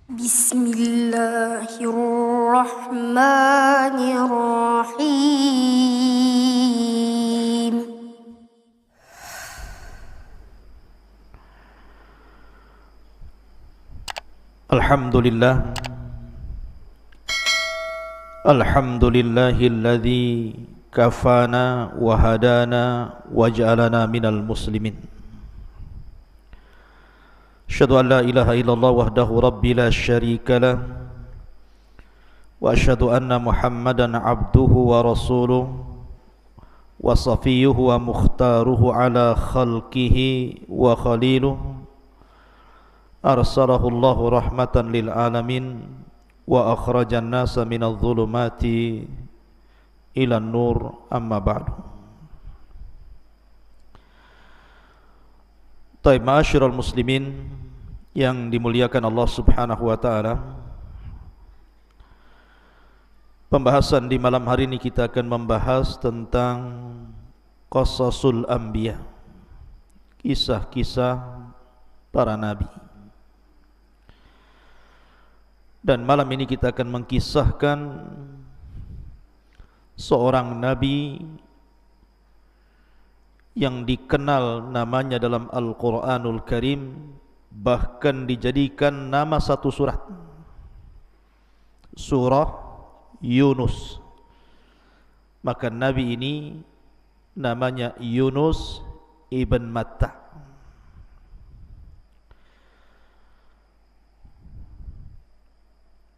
Bismillahirrahmanirrahim. Alhamdulillah. Alhamdulillahilladzi kafana wa hadana wa ja'alana minal muslimin. Asyhadu an la ilaha illallah wahdahu rabbi la syarika lah wa asyhadu anna Muhammadan abduhu wa rasuluh wa safiyuhu wa mukhtaruhu ala khalqihi wa khaliluh. Arsalahu Allahu rahmatan lil alamin wa akhrajan nasa minadh dhulumati ila nur, amma ba'du. Taib, ma'asyiral muslimin yang dimuliakan Allah Subhanahu wa taala. Pembahasan di malam hari ini kita akan membahas tentang qasasul anbiya, kisah-kisah para nabi. Dan malam ini kita akan mengkisahkan seorang nabi yang dikenal namanya dalam Al-Quranul Karim, bahkan dijadikan nama satu surat, surah Yunus. Maka nabi ini namanya Yunus ibn Matta.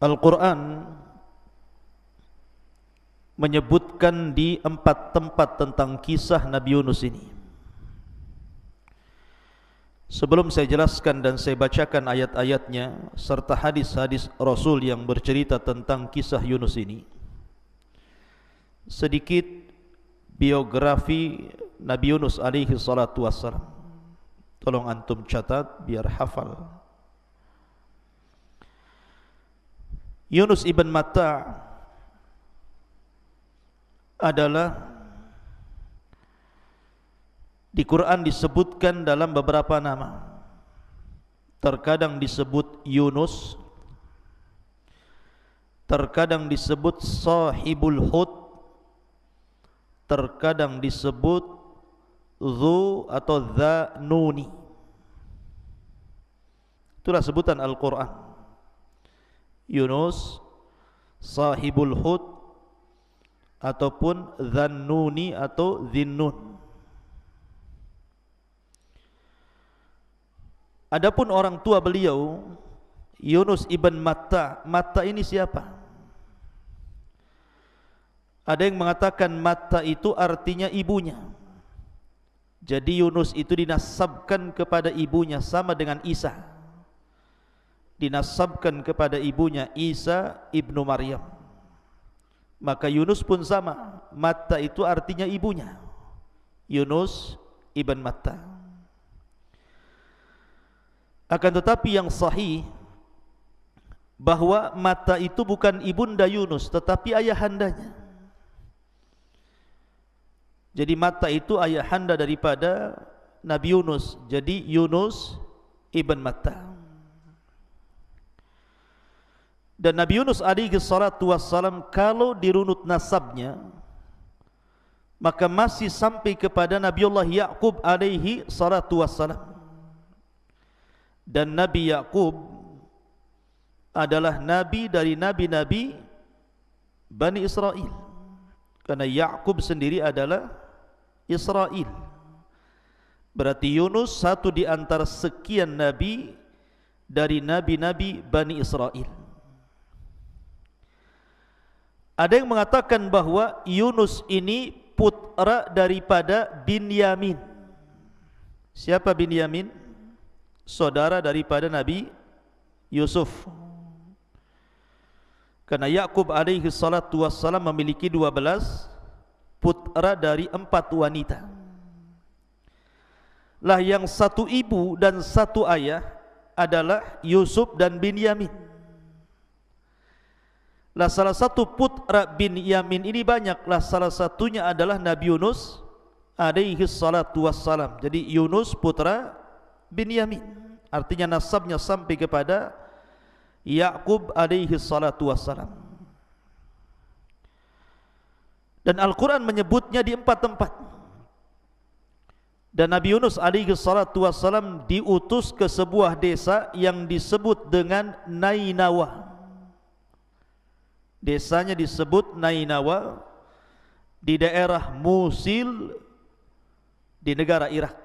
Al-Quran menyebutkan di 4 tempat tentang kisah Nabi Yunus ini. Sebelum saya jelaskan dan saya bacakan ayat-ayatnya serta hadis-hadis Rasul yang bercerita tentang kisah Yunus ini, sedikit biografi Nabi Yunus alaihi salatu wassalam. Tolong antum catat biar hafal. Yunus ibn Matta adalah di Quran disebutkan dalam beberapa nama. Terkadang disebut Yunus, terkadang disebut Sahibul Hud, terkadang disebut Dzu atau Dzanuni. Itulah sebutan Al-Quran. Yunus, Sahibul Hud, ataupun Dzannuni atau Dzinnun. Adapun orang tua beliau Yunus ibn Matta. Matta ini siapa? Ada yang mengatakan Matta itu artinya ibunya. Jadi Yunus itu dinasabkan kepada ibunya, sama dengan Isa. Dinasabkan kepada ibunya Isa ibnu Maryam. Maka Yunus pun sama, Matta itu artinya ibunya, Yunus ibn Matta. Akan tetapi yang sahih bahwa Matta itu bukan ibunda Yunus, tetapi ayahandanya. Jadi Matta itu ayahanda daripada Nabi Yunus. Jadi Yunus ibn Matta. Dan Nabi Yunus alaihi salatu wassalam kalau dirunut nasabnya, maka masih sampai kepada Nabiullah Ya'qub alaihi salatu wassalam. Dan Nabi Ya'qub adalah nabi dari nabi-nabi Bani Israel. Karena Ya'qub sendiri adalah Israel. Berarti Yunus satu di antara sekian nabi dari nabi-nabi Bani Israel. Ada yang mengatakan bahwa Yunus ini putra daripada Binyamin. Siapa Binyamin? Saudara daripada Nabi Yusuf. Karena Ya'qub alaihi salatu wassalam memiliki 12 putra dari 4 wanita. Lah yang satu ibu dan satu ayah adalah Yusuf dan Binyamin. Lah salah satu putra Binyamin ini banyaklah, salah satunya adalah Nabi Yunus alaihi salatu wassalam. Jadi Yunus putra Binyamin, artinya nasabnya sampai kepada Ya'qub alaihi salatu wassalam. Dan Al-Quran menyebutnya di 4 tempat. Dan Nabi Yunus alaihi salatu wassalam diutus ke sebuah desa yang disebut dengan Nainawa. Desanya disebut Nainawa di daerah Musil di negara Irak.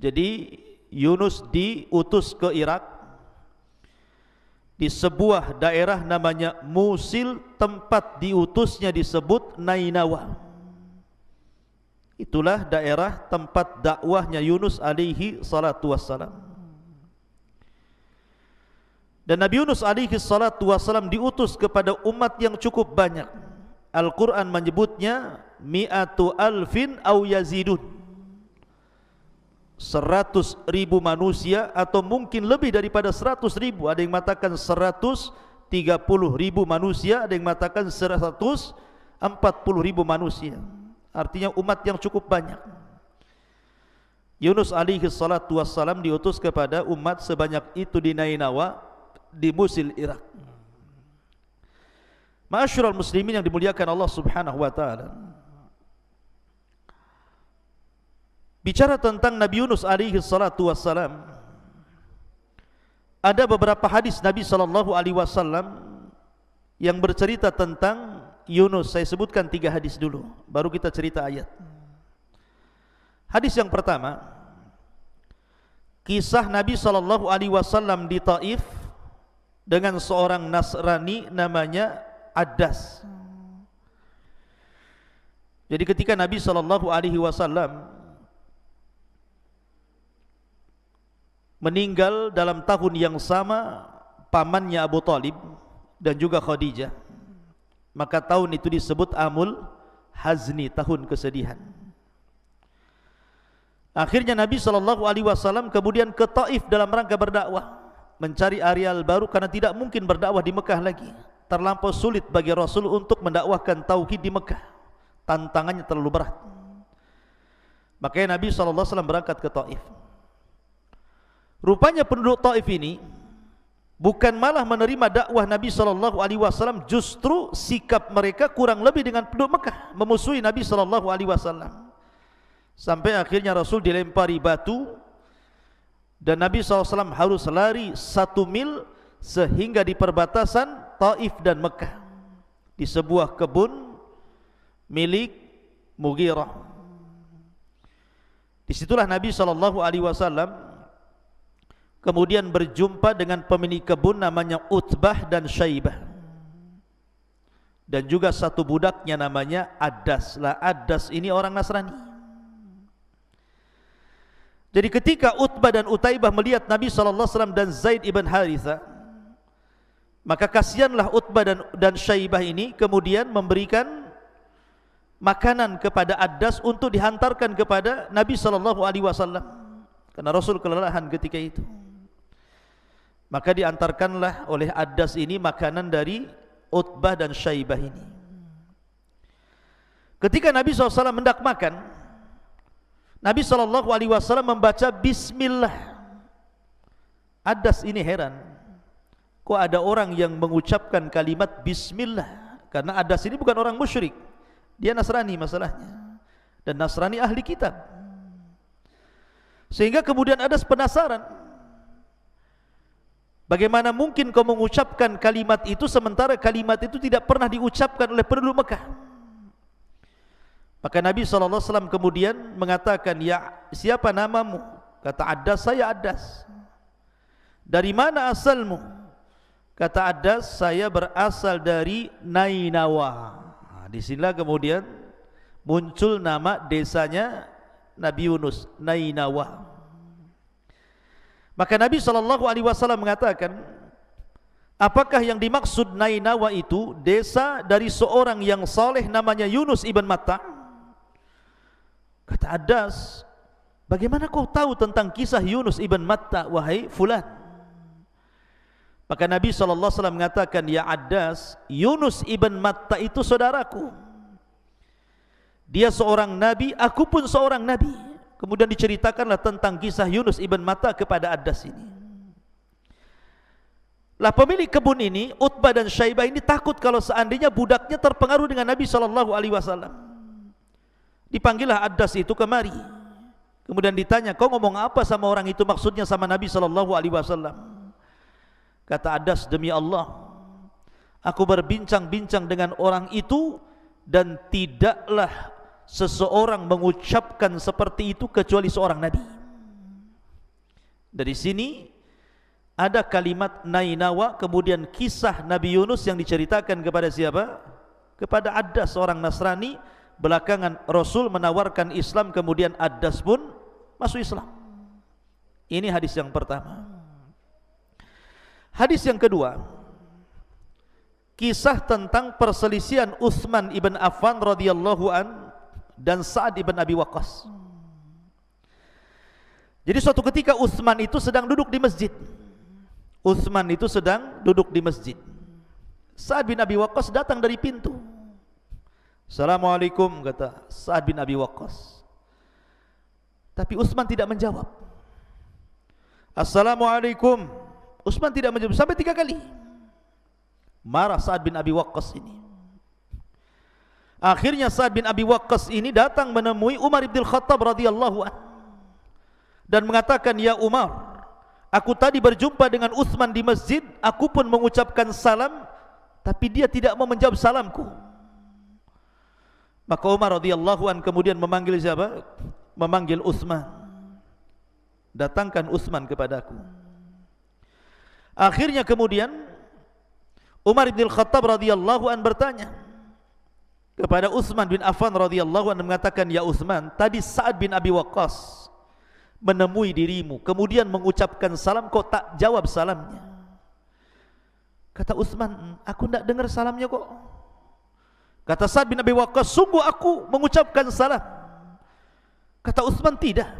Jadi Yunus diutus ke Irak di sebuah daerah namanya Musil, tempat diutusnya disebut Nainawa. Itulah daerah tempat dakwahnya Yunus alaihi salatu wassalam. Dan Nabi Yunus alaihi salatu wassalam diutus kepada umat yang cukup banyak. Al-Quran menyebutnya mi'atu alfin au yazidun, 100.000 manusia atau mungkin lebih daripada 100.000. Ada yang mengatakan 130.000 manusia, ada yang mengatakan 140.000 manusia. Artinya umat yang cukup banyak. Yunus alaihi salatu wassalam diutus kepada umat sebanyak itu di Nainawa, di Musil, Irak. Ma'asyiral muslimin yang dimuliakan Allah Subhanahu wa taala. Bicara tentang Nabi Yunus alaihi salatu wassalam, ada beberapa hadis Nabi sallallahu alaihi wasallam yang bercerita tentang Yunus. Saya sebutkan 3 hadis dulu, baru kita cerita ayat. Hadis yang pertama, kisah Nabi sallallahu alaihi wasallam di Taif dengan seorang Nasrani namanya Addas. Jadi ketika Nabi sallallahu alaihi wasallam meninggal dalam tahun yang sama pamannya Abu Talib dan juga Khadijah, maka tahun itu disebut Amul Hazni, tahun kesedihan. Akhirnya Nabi SAW kemudian ke Taif dalam rangka berdakwah, mencari areal baru karena tidak mungkin berdakwah di Mekah lagi. Terlampau sulit bagi Rasul untuk mendakwahkan tauhid di Mekah, tantangannya terlalu berat. Makanya Nabi SAW berangkat ke Taif. Rupanya penduduk Taif ini bukan malah menerima dakwah Nabi SAW, justru sikap mereka kurang lebih dengan penduduk Mekah, memusuhi Nabi SAW. Sampai akhirnya Rasul dilempari batu dan Nabi SAW harus lari 1 mil sehingga di perbatasan Taif dan Mekah, di sebuah kebun milik Mughirah. Disitulah Nabi SAW kemudian berjumpa dengan pemilik kebun namanya Utbah dan Syaibah, dan juga satu budaknya namanya Addas. Lah Addas ini orang Nasrani. Jadi ketika Utbah dan Utaibah melihat Nabi SAW dan Zaid ibn Haritha, maka kasihanlah Utbah dan Syaibah ini, kemudian memberikan makanan kepada Addas untuk dihantarkan kepada Nabi SAW, karena Rasul kelelahan ketika itu. Maka diantarkanlah oleh Addas ini makanan dari Utbah dan Syaibah ini. Ketika Nabi SAW hendak makan, Nabi SAW membaca Bismillah. Addas ini heran, kok ada orang yang mengucapkan kalimat Bismillah? Karena Addas ini bukan orang musyrik, dia Nasrani masalahnya, dan Nasrani ahli kitab. Sehingga kemudian Addas penasaran, bagaimana mungkin kau mengucapkan kalimat itu sementara kalimat itu tidak pernah diucapkan oleh penduduk Mekah? Maka Nabi SAW kemudian mengatakan, ya, siapa namamu? Kata Addas, saya Addas. Dari mana asalmu? Kata Addas, saya berasal dari Nainawa. Disinilah kemudian muncul nama desanya Nabi Yunus, Nainawa. Maka Nabi SAW mengatakan, apakah yang dimaksud Nainawa itu desa dari seorang yang saleh namanya Yunus ibn Matta? Kata Addas, bagaimana kau tahu tentang kisah Yunus ibn Matta, wahai fulan? Maka Nabi SAW mengatakan, ya Addas, Yunus ibn Matta itu saudaraku. Dia seorang nabi, aku pun seorang nabi. Kemudian diceritakanlah tentang kisah Yunus ibn Matta kepada Addas ini. Lah pemilik kebun ini, Utbah dan Syaibah ini takut kalau seandainya budaknya terpengaruh dengan Nabi SAW. Dipanggillah Addas itu kemari. Kemudian ditanya, kau ngomong apa sama orang itu, maksudnya sama Nabi SAW? Kata Addas, demi Allah, aku berbincang-bincang dengan orang itu dan tidaklah seseorang mengucapkan seperti itu kecuali seorang Nabi. Dari sini ada kalimat Nainawa, kemudian kisah Nabi Yunus yang diceritakan kepada siapa? Kepada Addas, seorang Nasrani. Belakangan Rasul menawarkan Islam, kemudian Addas pun masuk Islam. Ini hadis yang pertama. Hadis yang kedua, kisah tentang perselisihan Utsman ibn Affan radhiyallahu an dan Sa'ad ibn Abi Waqqas. Jadi suatu ketika Utsman itu sedang duduk di masjid. Sa'ad bin Abi Waqqas datang dari pintu. Assalamualaikum, kata Sa'ad bin Abi Waqqas. Tapi Utsman tidak menjawab. Assalamualaikum. Utsman tidak menjawab sampai 3 kali. Marah Sa'ad bin Abi Waqqas ini. Akhirnya Sa'ad bin Abi Waqqas ini datang menemui Umar ibn Khattab radhiyallahu anhu dan mengatakan, ya Umar, aku tadi berjumpa dengan Utsman di masjid, aku pun mengucapkan salam, tapi dia tidak mau menjawab salamku. Maka Umar radhiyallahu anhu kemudian memanggil siapa? Memanggil Utsman. Datangkan Utsman kepadaku. Akhirnya kemudian Umar bin Khattab radhiyallahu anhu bertanya kepada Utsman bin Affan radhiyallahu anhu, mengatakan, ya Utsman, tadi Sa'ad bin Abi Waqqas menemui dirimu, kemudian mengucapkan salam, kau tak jawab salamnya. Kata Utsman, aku tidak dengar salamnya kok. Kata Sa'ad bin Abi Waqqas, sungguh aku mengucapkan salam. Kata Utsman, tidak.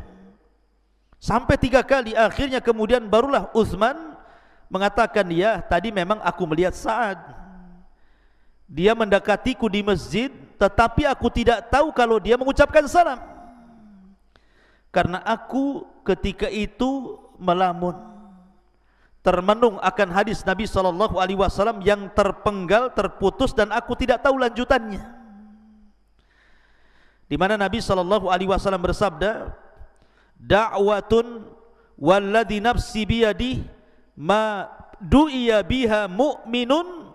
Sampai 3 kali, akhirnya kemudian barulah Utsman mengatakan, ya tadi memang aku melihat Sa'ad, dia mendekatiku di masjid, tetapi aku tidak tahu kalau dia mengucapkan salam, karena aku ketika itu melamun, termenung akan hadis Nabi SAW yang terpenggal, terputus, dan aku tidak tahu lanjutannya, di mana Nabi SAW bersabda, da'watun walladhi nafsi biyadih ma du'iya biha mu'minun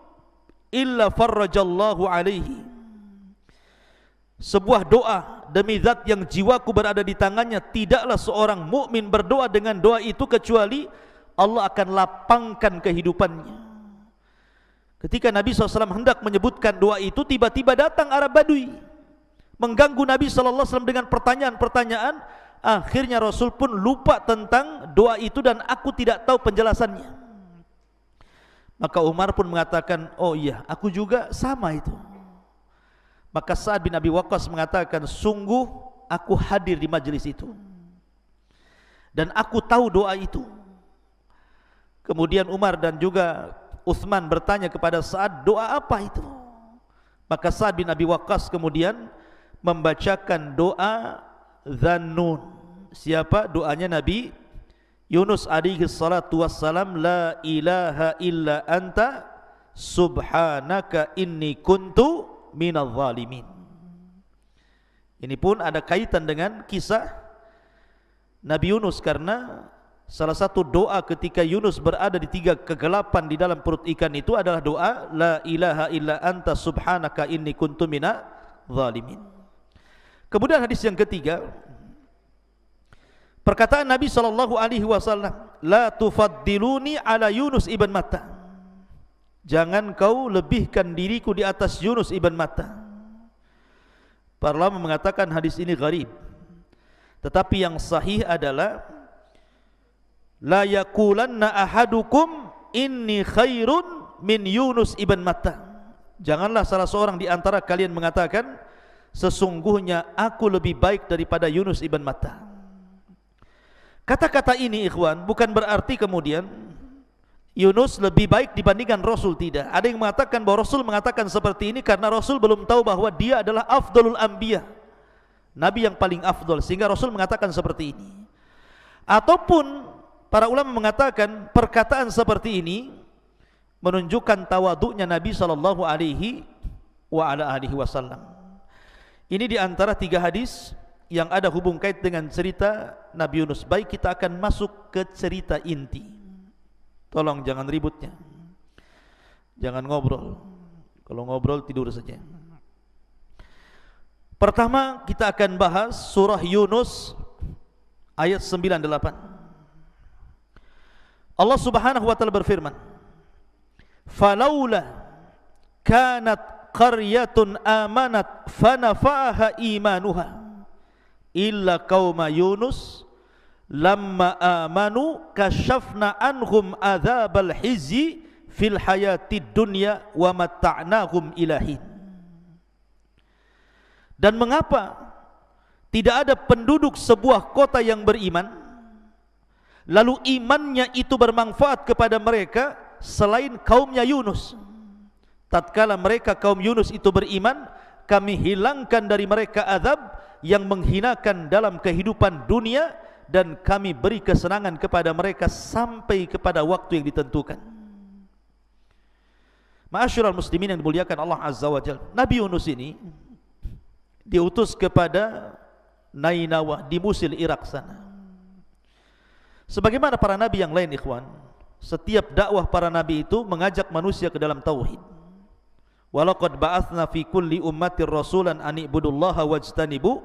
illa farrajallahu alaihi. Sebuah doa demi zat yang jiwaku berada di tangannya, tidaklah seorang mukmin berdoa dengan doa itu kecuali Allah akan lapangkan kehidupannya. Ketika Nabi SAW hendak menyebutkan doa itu, tiba-tiba datang Arab Badui mengganggu Nabi SAW dengan pertanyaan-pertanyaan. Akhirnya Rasul pun lupa tentang doa itu dan aku tidak tahu penjelasannya. Maka Umar pun mengatakan, oh iya, aku juga sama itu. Maka Sa'ad bin Abi Waqqas mengatakan, sungguh aku hadir di majelis itu dan aku tahu doa itu. Kemudian Umar dan juga Utsman bertanya kepada Sa'ad, doa apa itu? Maka Sa'ad bin Abi Waqqas kemudian membacakan doa Dhannun. Siapa? Doanya Nabi Yunus alaihi salatu wassalam, la ilaha illa anta subhanaka inni kuntu minadh zalimin. Ini pun ada kaitan dengan kisah Nabi Yunus, karena salah satu doa ketika Yunus berada di 3 kegelapan di dalam perut ikan itu adalah doa la ilaha illa anta subhanaka inni kuntu minadh zalimin. Kemudian hadis yang ketiga, perkataan Nabi SAW, la tufaddiluni ala Yunus ibn Matta, jangan kau lebihkan diriku di atas Yunus ibn Matta. Para ulama mengatakan hadis ini gharib, tetapi yang sahih adalah la yaqulanna ahadukum inni khairun min Yunus ibn Matta, janganlah salah seorang di antara kalian mengatakan sesungguhnya aku lebih baik daripada Yunus ibn Matta. Kata-kata ini ikhwan bukan berarti kemudian Yunus lebih baik dibandingkan Rasul, tidak. Ada yang mengatakan bahwa Rasul mengatakan seperti ini karena Rasul belum tahu bahwa dia adalah afdalul anbiya, Nabi yang paling afdal, sehingga Rasul mengatakan seperti ini. Ataupun para ulama mengatakan perkataan seperti ini menunjukkan tawaduknya Nabi sallallahu alaihi wasallam. Ini di antara 3 hadis yang ada hubung kait dengan cerita Nabi Yunus. Baik, kita akan masuk ke cerita inti. Tolong jangan ributnya, jangan ngobrol. Kalau ngobrol tidur saja. Pertama kita akan bahas surah Yunus ayat 98. Allah Subhanahu wa taala berfirman, "Falaula kanat qaryatun amanat fanafa'aha imanuha illa qauma Yunus lamma amanu kashafna anhum adzabal hizyi fil hayatid dunya wa matta'nahum ilahin." Dan mengapa tidak ada penduduk sebuah kota yang beriman, lalu imannya itu bermanfaat kepada mereka selain kaumnya Yunus? Tatkala mereka kaum Yunus itu beriman, kami hilangkan dari mereka azab yang menghinakan dalam kehidupan dunia, dan kami beri kesenangan kepada mereka sampai kepada waktu yang ditentukan. Ma'asyiral muslimin yang dimuliakan Allah Azza wa Jalla, Nabi Yunus ini diutus kepada Nainawa di Musil, Irak sana. Sebagaimana para nabi yang lain, ikhwan, setiap dakwah para nabi itu mengajak manusia ke dalam tauhid. Walaqad ba'atsna fi kulli ummatir rasulan an ibudullaha wajtanibu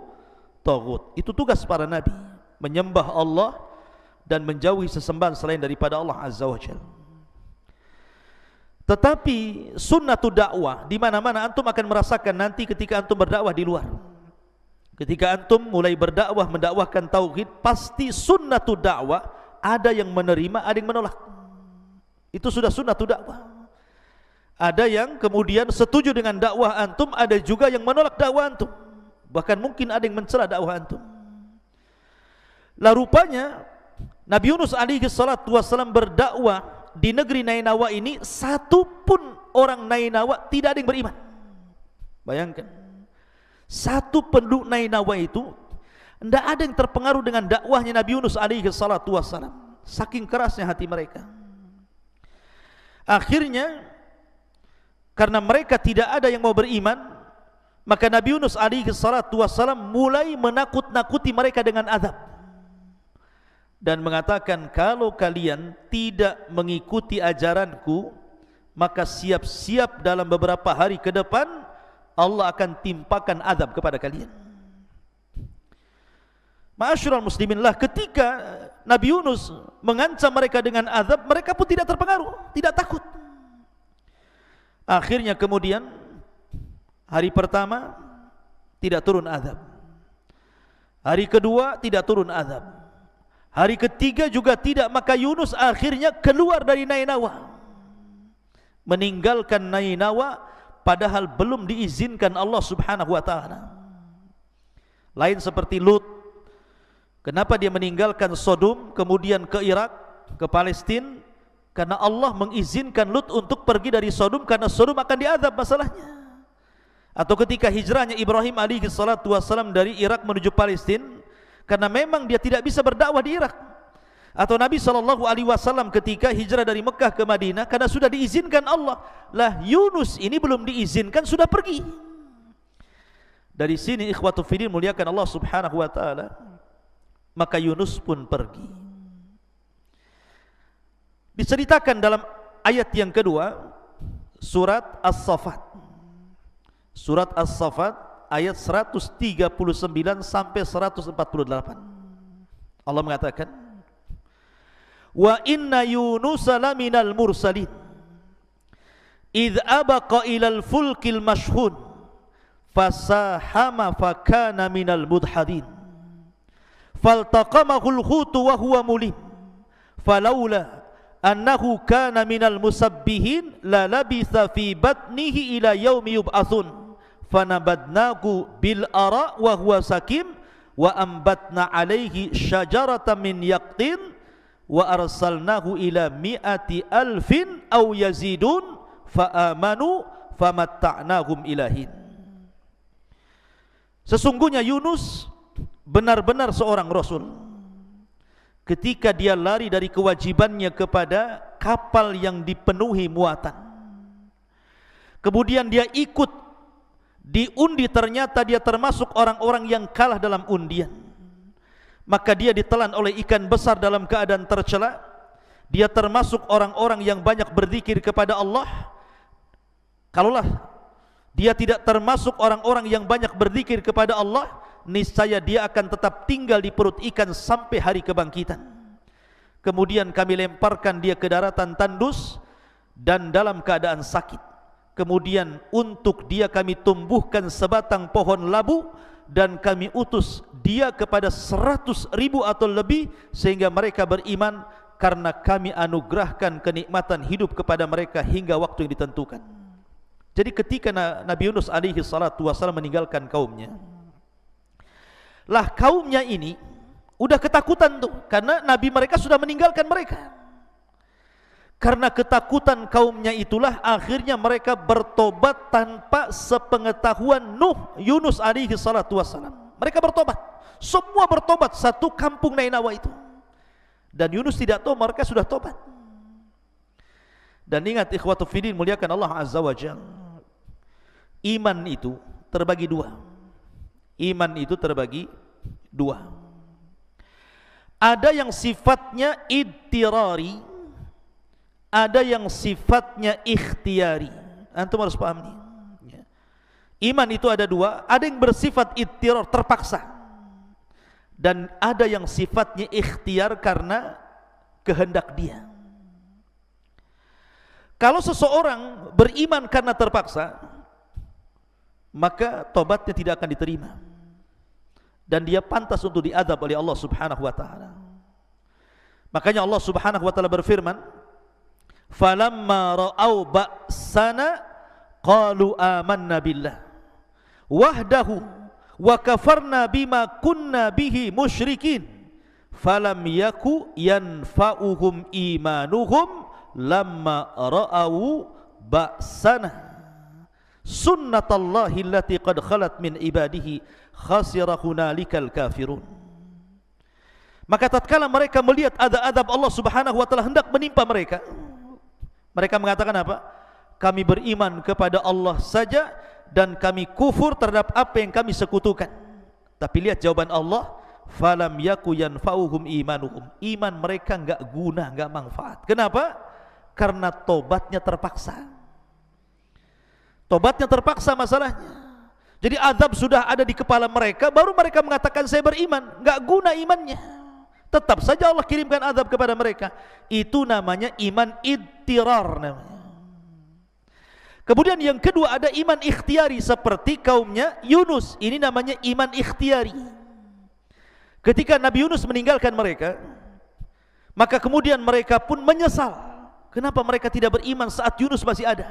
taghut. Itu tugas para nabi, menyembah Allah dan menjauhi sesembahan selain daripada Allah Azza wa Jalla. Tetapi sunnatu dakwah di mana-mana antum akan merasakan nanti ketika antum berdakwah di luar. Ketika antum mulai berdakwah, mendakwahkan tauhid, pasti sunnatu dakwah ada yang menerima, ada yang menolak. Itu sudah sunnatu dakwah. Ada yang kemudian setuju dengan dakwah antum, ada juga yang menolak dakwah antum. Bahkan mungkin ada yang mencela dakwah antum. Lah rupanya Nabi Yunus alaihi salatu wassalam berdakwah di negeri Nainawa ini, satu pun orang Nainawa tidak ada yang beriman. Bayangkan, satu penduduk Nainawa itu tidak ada yang terpengaruh dengan dakwahnya Nabi Yunus alaihi salatu wassalam. Saking kerasnya hati mereka. Akhirnya karena mereka tidak ada yang mau beriman, maka Nabi Yunus alaihi salatu wassalam mulai menakut-nakuti mereka dengan azab dan mengatakan, kalau kalian tidak mengikuti ajaranku, maka siap-siap dalam beberapa hari ke depan Allah akan timpakan azab kepada kalian. Ma'asyiral muslimin, lah ketika Nabi Yunus mengancam mereka dengan azab, mereka pun tidak terpengaruh, tidak takut. Akhirnya kemudian hari pertama tidak turun azab, hari kedua tidak turun azab, hari ketiga juga tidak. Maka Yunus akhirnya keluar dari Nainawa, meninggalkan Nainawa padahal belum diizinkan Allah Subhanahu wa taala. Lain seperti Lut, kenapa dia meninggalkan Sodom kemudian ke Irak, ke Palestina? Karena Allah mengizinkan Lut untuk pergi dari Sodom, karena Sodom akan diazab masalahnya. Atau ketika hijrahnya Ibrahim alaihi salatu wassalam dari Irak menuju Palestina, karena memang dia tidak bisa berdakwah di Irak. Atau Nabi SAW ketika hijrah dari Mekah ke Madinah, karena sudah diizinkan Allah. Lah Yunus ini belum diizinkan, sudah pergi. Dari sini ikhwatu fiddin muliakan Allah Subhanahu wa taala, maka Yunus pun pergi. Diceritakan dalam ayat yang kedua surat As-Saffat. Surat As-Saffat ayat 139 sampai 148. Allah mengatakan, "Wa inna Yunusa laminal mursalin idh abaqa ilal fulkil mashhun fasahama fakana minal mudhadin faltaqamahul hutu wa huwa mulim falaula annahu kana minal musabbihin la labitha fi batnihi ila yaumi yub'atsun fanabadnahu bil ara wa huwa sakim wa ambatna alaihi syajaratan min yaqtin wa arsalnahu ila mi'ati alfin aw yazidun fa amanu famatta'nahum ilahin." Sesungguhnya Yunus benar-benar seorang rasul. Ketika dia lari dari kewajibannya kepada kapal yang dipenuhi muatan. Kemudian dia ikut diundi, ternyata dia termasuk orang-orang yang kalah dalam undian. Maka dia ditelan oleh ikan besar dalam keadaan tercela. Dia termasuk orang-orang yang banyak berzikir kepada Allah. Kalaulah dia tidak termasuk orang-orang yang banyak berzikir kepada Allah, niscaya dia akan tetap tinggal di perut ikan sampai hari kebangkitan. Kemudian kami lemparkan dia ke daratan tandus dan dalam keadaan sakit. Kemudian untuk dia kami tumbuhkan sebatang pohon labu dan kami utus dia kepada 100.000 atau lebih, sehingga mereka beriman karena kami anugerahkan kenikmatan hidup kepada mereka hingga waktu yang ditentukan. Jadi ketika Nabi Yunus alaihi salatu wasallam meninggalkan kaumnya, lah kaumnya ini udah ketakutan tuh, karena Nabi mereka sudah meninggalkan mereka. Karena ketakutan kaumnya itulah akhirnya mereka bertobat tanpa sepengetahuan Yunus alaihi salatu wassalam. Mereka bertobat, semua bertobat, satu kampung Nainawa itu. Dan Yunus tidak tahu mereka sudah tobat. Dan ingat ikhwatu fiddin, muliakan Allah azza wa jalla, iman itu terbagi dua. Iman itu terbagi dua. Ada yang sifatnya idtirari, ada yang sifatnya ikhtiari. Antum harus paham nih. Iman itu ada dua, ada yang bersifat idtirar, terpaksa, dan ada yang sifatnya ikhtiar karena kehendak dia. Kalau seseorang beriman karena terpaksa, maka tobatnya tidak akan diterima dan dia pantas untuk diazab oleh Allah Subhanahu wa taala. Makanya Allah Subhanahu wa taala berfirman, falamma ra'au ba'sana qalu amanna billah wahdahu wa kafarna bima kunna bihi musyrikin falam yaku yanfa'uhum imanuhum lamma ra'au ba'sana sunnatallahi allati qad khalat min ibadihi khasira hunalikal kafirun. Maka tatkala mereka melihat ada azab Allah Subhanahu wa taala hendak menimpa mereka, mereka mengatakan apa? Kami beriman kepada Allah saja dan kami kufur terhadap apa yang kami sekutukan. Tapi lihat jawaban Allah, falam yaku yanfa'uhum imanuhum. Iman mereka enggak guna, enggak manfaat. Kenapa? Karena tobatnya terpaksa. Tobatnya terpaksa masalahnya. Jadi azab sudah ada di kepala mereka, baru mereka mengatakan saya beriman, enggak guna imannya. Tetap saja Allah kirimkan azab kepada mereka. Itu namanya iman idtirar namanya. Kemudian yang kedua ada iman ikhtiari seperti kaumnya Yunus. Ini namanya iman ikhtiari. Ketika Nabi Yunus meninggalkan mereka, maka kemudian mereka pun menyesal. Kenapa mereka tidak beriman saat Yunus masih ada?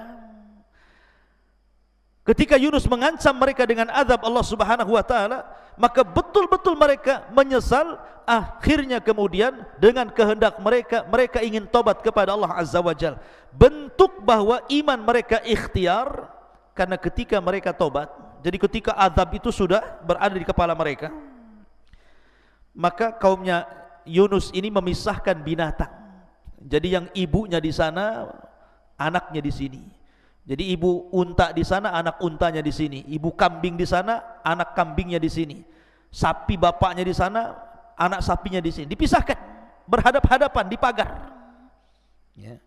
Ketika Yunus mengancam mereka dengan azab Allah Subhanahu wa taala, maka betul-betul mereka menyesal. Akhirnya kemudian dengan kehendak mereka, mereka ingin tobat kepada Allah Azza wa Jalla. Bentuk bahwa iman mereka ikhtiar, karena ketika mereka tobat, jadi ketika azab itu sudah berada di kepala mereka, maka kaumnya Yunus ini memisahkan binatang. Jadi yang ibunya di sana, anaknya di sini. Jadi ibu unta di sana, anak untanya di sini. Ibu kambing di sana, anak kambingnya di sini. Sapi bapaknya di sana, anak sapinya di sini. Dipisahkan, berhadap-hadapan di pagar. Ya.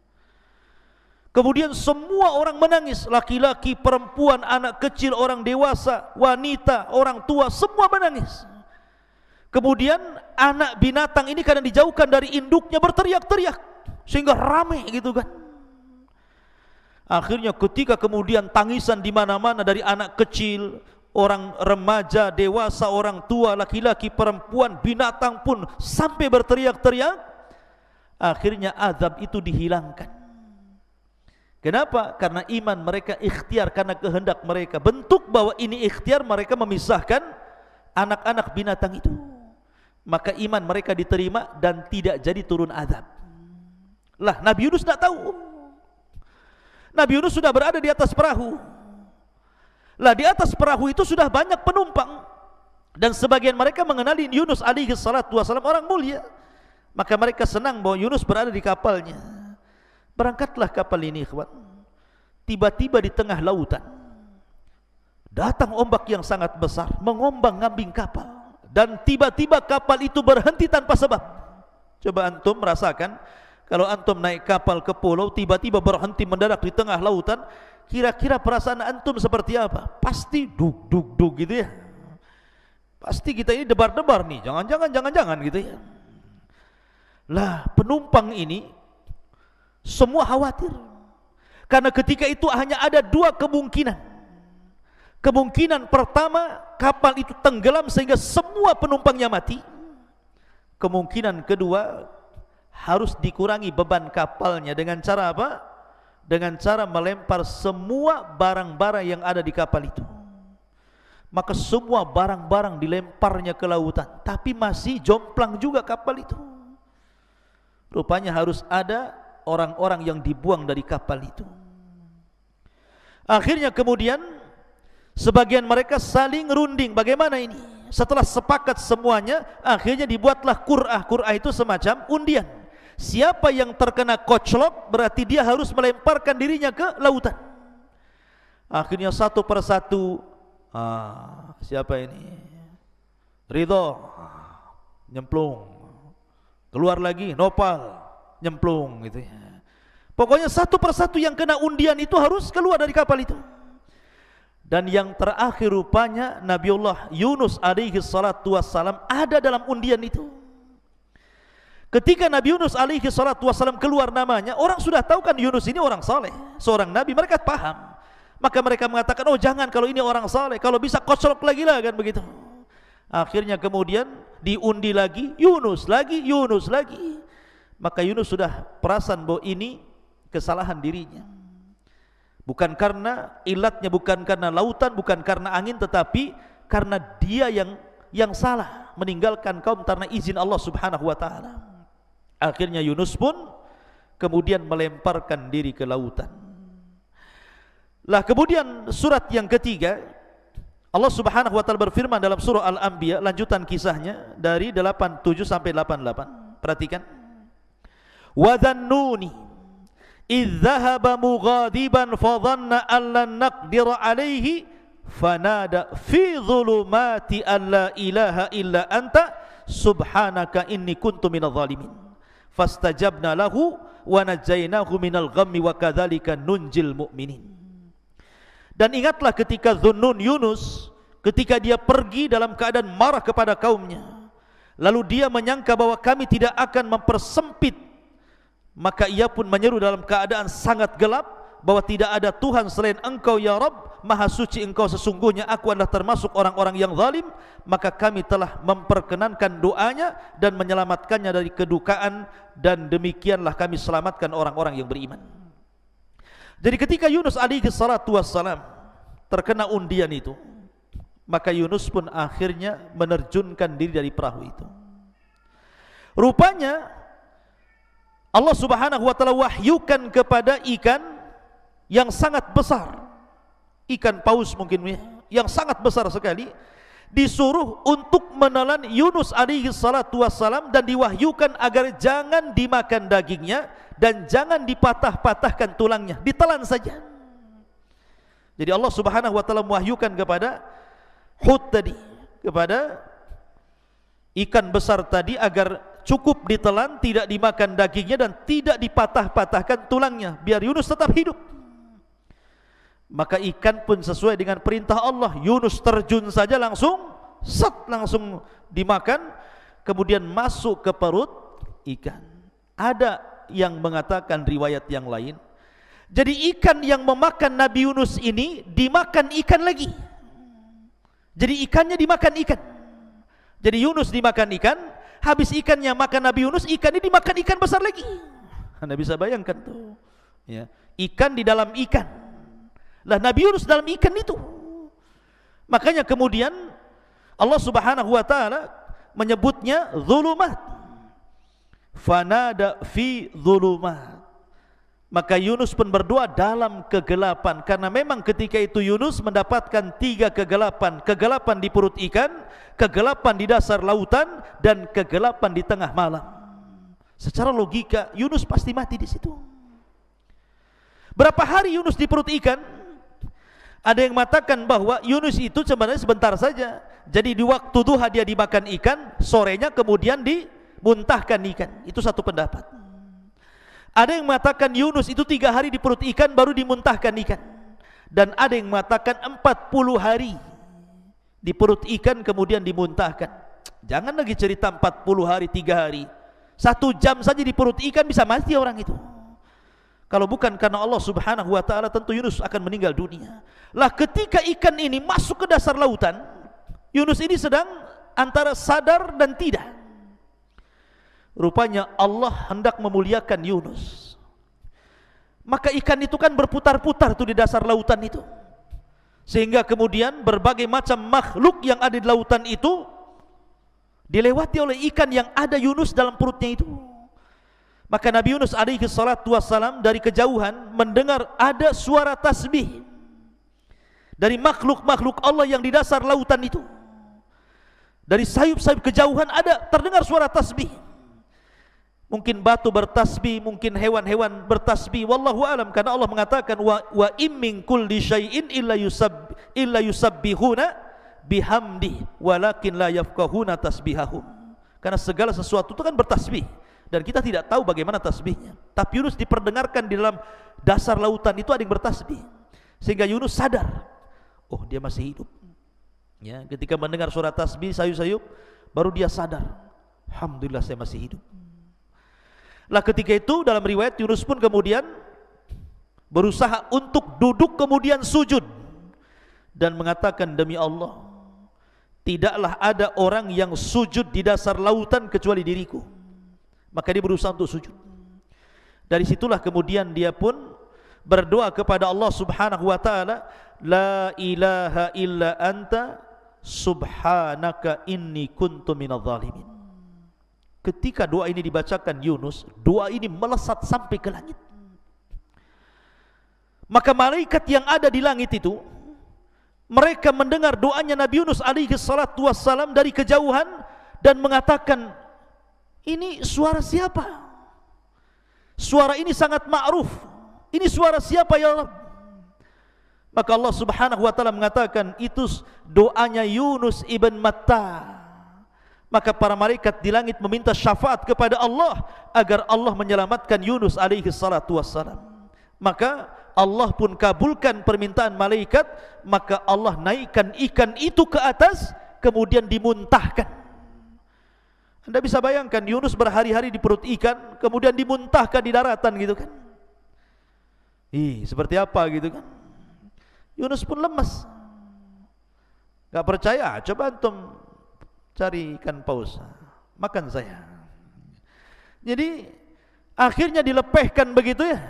Kemudian semua orang menangis, laki-laki, perempuan, anak kecil, orang dewasa, wanita, orang tua, semua menangis. Kemudian anak binatang ini kadang dijauhkan dari induknya, berteriak-teriak sehingga ramai gitu kan. Akhirnya ketika kemudian tangisan di mana-mana dari anak kecil, orang remaja, dewasa, orang tua, laki-laki, perempuan, binatang pun sampai berteriak-teriak, akhirnya azab itu dihilangkan. Kenapa? Karena iman mereka ikhtiar, karena kehendak mereka. Bentuk bahwa ini ikhtiar, mereka memisahkan anak-anak binatang itu. Maka iman mereka diterima dan tidak jadi turun azab. Lah Nabi Yunus tidak tahu. Nabi Yunus sudah berada di atas perahu. Lah di atas perahu itu sudah banyak penumpang, dan sebagian mereka mengenali Yunus alaihi salatu wasallam orang mulia. Maka mereka senang bahwa Yunus berada di kapalnya. Berangkatlah kapal ini, ikhwan. Tiba-tiba di tengah lautan datang ombak yang sangat besar, mengombang-ngambing kapal, dan tiba-tiba kapal itu berhenti tanpa sebab. Coba antum merasakan, kalau antum naik kapal ke pulau, tiba-tiba berhenti mendadak di tengah lautan, kira-kira perasaan antum seperti apa? Pasti dug dug dug gitu ya. Pasti kita ini debar-debar nih, jangan-jangan gitu ya. Lah, penumpang ini semua khawatir, karena ketika itu hanya ada dua kemungkinan. Kemungkinan pertama, kapal itu tenggelam sehingga semua penumpangnya mati. Kemungkinan kedua, harus dikurangi beban kapalnya dengan cara apa? Dengan cara melempar semua barang-barang yang ada di kapal itu. Maka semua barang-barang dilemparnya ke lautan, tapi masih jomplang juga kapal itu. Rupanya harus ada orang-orang yang dibuang dari kapal itu. Akhirnya kemudian sebagian mereka saling runding, bagaimana ini? Setelah sepakat semuanya, akhirnya dibuatlah qur'ah. Qur'ah itu semacam undian. Siapa yang terkena koclok, berarti dia harus melemparkan dirinya ke lautan. Akhirnya satu persatu, siapa ini? Ridho, nyemplung. Keluar lagi, Nopal, nyemplung gitu ya. Pokoknya satu persatu yang kena undian itu harus keluar dari kapal itu. Dan yang terakhir rupanya Nabiullah Yunus alaihi salatu wassalam ada dalam undian itu. Ketika Nabi Yunus alaihi salatu wassalam keluar namanya, orang sudah tahu kan Yunus ini orang saleh, seorang nabi, mereka paham. Maka mereka mengatakan, oh jangan, kalau ini orang saleh, kalau bisa kocok lagi lah, kan begitu. Akhirnya kemudian diundi lagi, Yunus lagi, Yunus lagi. Maka Yunus sudah perasan bahwa ini kesalahan dirinya. Bukan karena ilatnya, bukan karena lautan, bukan karena angin, tetapi karena dia yang salah, meninggalkan kaum karena izin Allah Subhanahu wa taala. Akhirnya Yunus pun kemudian melemparkan diri ke lautan. Lah kemudian surat yang ketiga, Allah Subhanahu wa taala berfirman dalam surah Al-Anbiya, lanjutan kisahnya dari 87 sampai 88. Perhatikan. Wa dhannuni idh dhahaba mughadiban fadhanna an lan naqdira alaihi fanada fi dhulumati an la ilaha illa anta subhanaka inni kuntu minadh dhalimin fastajabna lahu wa najjaynahu minal ghammi wa kadzalika nunjil mu'minin. Dan ingatlah ketika Dhunnun Yunus, ketika dia pergi dalam keadaan marah kepada kaumnya, lalu dia menyangka bahwa kami tidak akan mempersempit, maka ia pun menyeru dalam keadaan sangat gelap bahwa tidak ada Tuhan selain Engkau ya Rabb, maha suci Engkau, sesungguhnya aku adalah termasuk orang-orang yang zalim. Maka kami telah memperkenankan doanya dan menyelamatkannya dari kedukaan, dan demikianlah kami selamatkan orang-orang yang beriman. Jadi ketika Yunus alaihi salatu wassalam terkena undian itu, maka Yunus pun akhirnya menerjunkan diri dari perahu itu. Rupanya Allah Subhanahu wa taala wahyukan kepada ikan yang sangat besar, ikan paus mungkin yang sangat besar sekali, disuruh untuk menelan Yunus alaihi salatu wassalam, dan diwahyukan agar jangan dimakan dagingnya dan jangan dipatah-patahkan tulangnya, ditelan saja. Jadi Allah Subhanahu wa taala mewahyukan kepada Hud tadi, kepada ikan besar tadi, agar cukup ditelan, tidak dimakan dagingnya dan tidak dipatah-patahkan tulangnya, biar Yunus tetap hidup. Maka ikan pun sesuai dengan perintah Allah, Yunus terjun saja langsung langsung dimakan, kemudian masuk ke perut ikan. Ada yang mengatakan riwayat yang lain, jadi ikan yang memakan Nabi Yunus ini dimakan ikan lagi. Jadi ikannya dimakan ikan. Jadi Yunus dimakan ikan, habis ikannya makan Nabi Yunus, ikan ini dimakan ikan besar lagi. Anda bisa bayangkan tuh, ya, ikan di dalam ikan. Lah Nabi Yunus dalam ikan itu. Makanya kemudian Allah Subhanahu wa taala menyebutnya zulumat. Fanada fi zulumat. Maka Yunus pun berdoa dalam kegelapan, karena memang ketika itu Yunus mendapatkan 3 kegelapan: kegelapan di perut ikan, kegelapan di dasar lautan, dan kegelapan di tengah malam. Secara logika Yunus pasti mati di situ. Berapa hari Yunus di perut ikan? Ada yang mengatakan bahwa Yunus itu sebenarnya sebentar saja. Jadi di waktu duha dia dimakan ikan, sorenya kemudian dimuntahkan ikan. Itu satu pendapat. Ada yang mengatakan Yunus itu 3 hari di perut ikan baru dimuntahkan ikan. Dan ada yang mengatakan 40 hari di perut ikan kemudian dimuntahkan. Jangan lagi cerita 40 hari, 3 hari. 1 jam saja di perut ikan bisa mati orang itu. Kalau bukan karena Allah subhanahu wa ta'ala, tentu Yunus akan meninggal dunia. Lah ketika ikan ini masuk ke dasar lautan, Yunus ini sedang antara sadar dan tidak. Rupanya Allah hendak memuliakan Yunus. Maka ikan itu kan berputar-putar tuh di dasar lautan itu, sehingga kemudian berbagai macam makhluk yang ada di lautan itu dilewati oleh ikan yang ada Yunus dalam perutnya itu. Maka Nabi Yunus alaihi salatu wassalam dari kejauhan mendengar ada suara tasbih dari makhluk-makhluk Allah yang di dasar lautan itu. Dari sayup-sayup kejauhan ada terdengar suara tasbih. Mungkin batu bertasbih, mungkin hewan-hewan bertasbih, wallahu alam, karena Allah mengatakan wa im min kulli syai'in illa yusabbihuna bihamdi walakin la yafqahuna tasbihahum. Karena segala sesuatu itu kan bertasbih dan kita tidak tahu bagaimana tasbihnya. Tapi Yunus diperdengarkan di dalam dasar lautan itu ada yang bertasbih, sehingga Yunus sadar, oh dia masih hidup. Ya, ketika mendengar suara tasbih sayup-sayup, baru dia sadar, alhamdulillah saya masih hidup. Lah ketika itu dalam riwayat Yunus pun kemudian berusaha untuk duduk kemudian sujud dan mengatakan, demi Allah, tidaklah ada orang yang sujud di dasar lautan kecuali diriku. Maka dia berusaha untuk sujud. Dari situlah kemudian dia pun berdoa kepada Allah subhanahu wa ta'ala, la ilaha illa anta subhanaka inni kuntu minadh dhalimin. Ketika doa ini dibacakan Yunus, doa ini melesat sampai ke langit. Maka malaikat yang ada di langit itu, mereka mendengar doanya Nabi Yunus alaihi salatu wassalam dari kejauhan dan mengatakan, ini suara siapa? Suara ini sangat ma'ruf. Ini suara siapa ya Allah? Maka Allah subhanahu wa ta'ala mengatakan, itu doanya Yunus ibn Matta. Maka para malaikat di langit meminta syafaat kepada Allah agar Allah menyelamatkan Yunus alaihi salatu wassalam. Maka Allah pun kabulkan permintaan malaikat. Maka Allah naikkan ikan itu ke atas, kemudian dimuntahkan. Anda bisa bayangkan Yunus berhari-hari di perut ikan, kemudian dimuntahkan di daratan gitu kan. Seperti apa gitu kan. Yunus pun lemas. Gak percaya, coba antum cari ikan paus, makan saya. Jadi akhirnya dilepehkan begitu ya.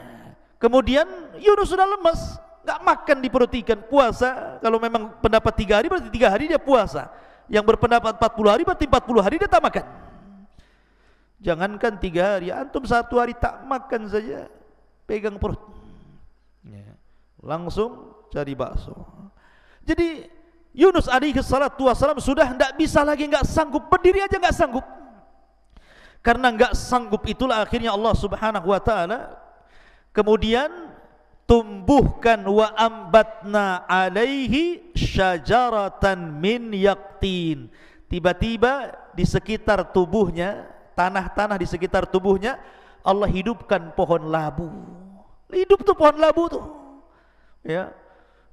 Kemudian Yunus sudah lemas, gak makan di perut ikan, puasa. Kalau memang pendapat 3 hari berarti 3 hari dia puasa. Yang berpendapat 40 hari berarti 40 hari dia tak makan. Jangankan 3 hari, antum 1 hari tak makan saja, pegang perut, langsung cari bakso. Jadi Yunus alaihi salatu wassalam sudah tidak bisa lagi, nggak sanggup, berdiri aja nggak sanggup. Karena nggak sanggup itulah akhirnya Allah subhanahu wa ta'ala kemudian tumbuhkan wa ambatna alaihi syajaratan min yaqtin. Tiba-tiba di sekitar tubuhnya, tanah-tanah di sekitar tubuhnya, Allah hidupkan pohon labu. Hidup tuh pohon labu tuh, ya.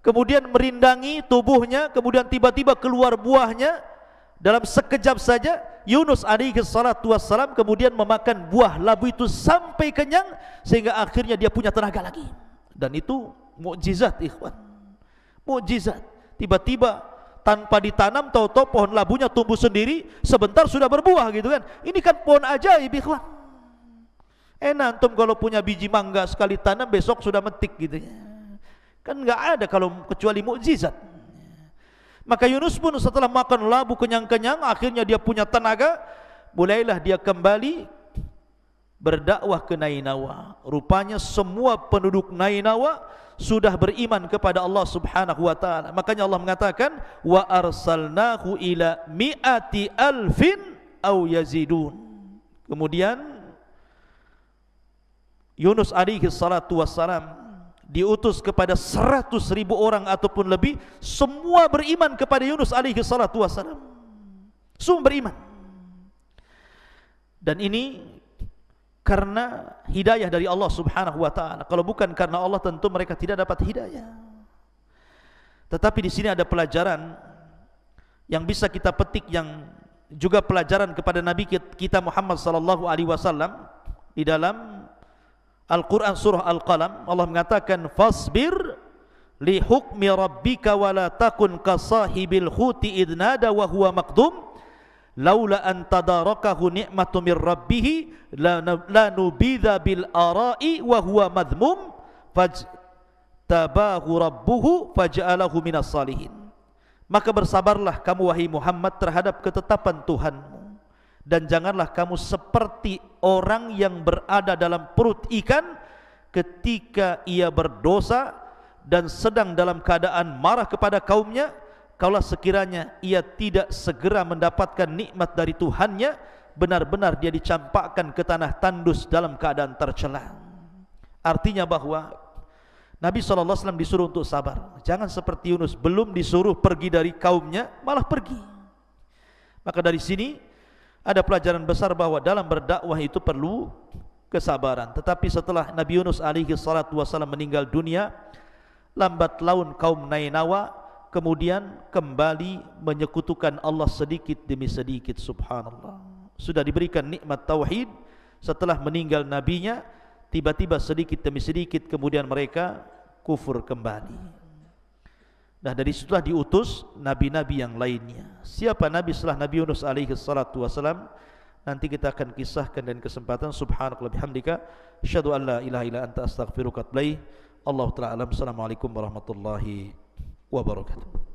Kemudian merindangi tubuhnya, kemudian tiba-tiba keluar buahnya. Dalam sekejap saja Yunus alaihi salatu wassalam kemudian memakan buah labu itu sampai kenyang, sehingga akhirnya dia punya tenaga lagi. Dan itu mukjizat, ikhwan, mukjizat. Tiba-tiba tanpa ditanam, tahu-tahu pohon labunya tumbuh sendiri, sebentar sudah berbuah gitu kan. Ini kan pohon ajaib, ikhwan. Enak antum kalau punya biji mangga sekali tanam besok sudah metik gitu ya. Kan enggak ada kalau kecuali mukjizat. Maka Yunus pun setelah makan labu kenyang-kenyang, akhirnya dia punya tenaga. Mulailah dia kembali berdakwah ke Nainawa. Rupanya semua penduduk Nainawa sudah beriman kepada Allah subhanahu wa ta'ala. Makanya Allah mengatakan, wa arsalnahu ila mi'ati alfin aw yazidun. Kemudian Yunus alaihi salatu wassalam diutus kepada 100.000 orang ataupun lebih, semua beriman kepada Yunus alaihi salatu wassalam. Semua beriman. Dan ini karena hidayah dari Allah subhanahu wa ta'ala. Kalau bukan karena Allah, tentu mereka tidak dapat hidayah. Tetapi di sini ada pelajaran yang bisa kita petik, yang juga pelajaran kepada Nabi kita Muhammad sallallahu alaihi wasallam. Di dalam Al-Quran surah Al-Qalam, Allah mengatakan, fasbir li hukmi rabbika wa la takun kasahibil khuti idnada wa huwa maqdum laula an tadarakahu ni'matu min rabbih la nubidha bil ara'i wa huwa madhmum fajtabahu rabbuhu faj'alahu minas salihin. Maka bersabarlah kamu wahai Muhammad terhadap ketetapan Tuhanmu, dan janganlah kamu seperti orang yang berada dalam perut ikan ketika ia berdosa dan sedang dalam keadaan marah kepada kaumnya. Kalau sekiranya ia tidak segera mendapatkan nikmat dari Tuhannya, benar-benar dia dicampakkan ke tanah tandus dalam keadaan tercela. Artinya bahwa Nabi SAW disuruh untuk sabar. Jangan seperti Yunus, belum disuruh pergi dari kaumnya malah pergi. Maka dari sini ada pelajaran besar bahwa dalam berdakwah itu perlu kesabaran. Tetapi setelah Nabi Yunus alaihi salatu wasallam meninggal dunia, lambat laun kaum Nainawa kemudian kembali menyekutukan Allah sedikit demi sedikit. Subhanallah. Sudah diberikan nikmat tauhid, setelah meninggal nabinya, tiba-tiba sedikit demi sedikit kemudian mereka kufur kembali. Nah, dari situlah diutus nabi-nabi yang lainnya. Siapa nabi setelah Nabi Yunus alaihi salatu wasalam? Nanti kita akan kisahkan dan kesempatan. Subhanakallah bihamdika, asyhadu an la ilaha illa anta astaghfiruka wa atubu ilaik. Allahu ta'ala alam. Assalamualaikum warahmatullahi wabarakatuh.